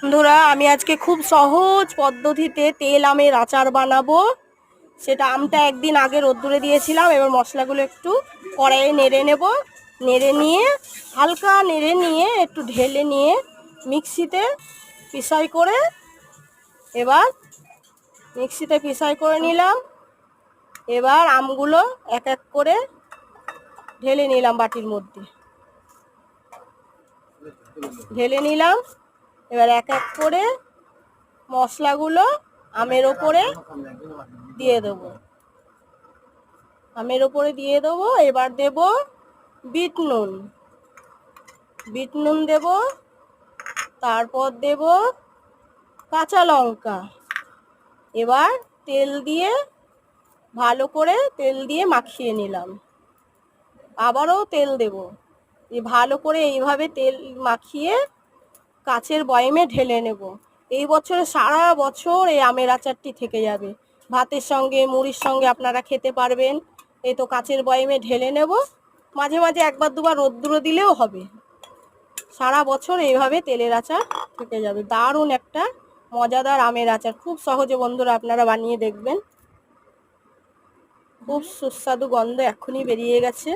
বন্ধুরা, আমি আজকে খুব সহজ পদ্ধতিতে তেল আমের আচার বানাবো। সেটা আমটা একদিন আগে রোদ্দুরে দিয়েছিলাম। এবার মশলাগুলো একটু কড়াইয়ে নেড়ে নেব। নেড়ে নিয়ে হালকা নেড়ে নিয়ে একটু ঢেলে নিয়ে মিক্সিতে পিসাই করে এবার মিক্সিতে পিসাই করে নিলাম। এবার আমগুলো এক এক করে ঢেলে নিলাম বাটির মধ্যে, ঢেলে নিলাম। এবার এক এক করে মশলাগুলো আমের ওপরে দিয়ে দেবো, এবার দেব বিট নুন দেব, তারপর দেব কাঁচা লঙ্কা। এবার তেল দিয়ে ভালো করে মাখিয়ে নিলাম। আবারও তেল দেব। ভালো করে এইভাবে তেল মাখিয়ে কাচের বয়ামে ঢেলে নেব। এই বছরে সারা বছর এই আমের আচারটি থেকে যাবে। ভাতের সঙ্গে মুড়ির সঙ্গে আপনারা খেতে পারবেন। এই তো কাচের বয়ামে ঢেলে নেব। মাঝে মাঝে একবার দুবার রোদ্দুরে দিলেও হবে। সারা বছর এইভাবে তেলের আচার থেকে যাবে। দারুণ একটা মজাদার আমের আচার, খুব সহজে বন্ধুরা আপনারা বানিয়ে দেখবেন। খুব সুস্বাদু গন্ধ এক্ষুনি বেরিয়ে গেছে।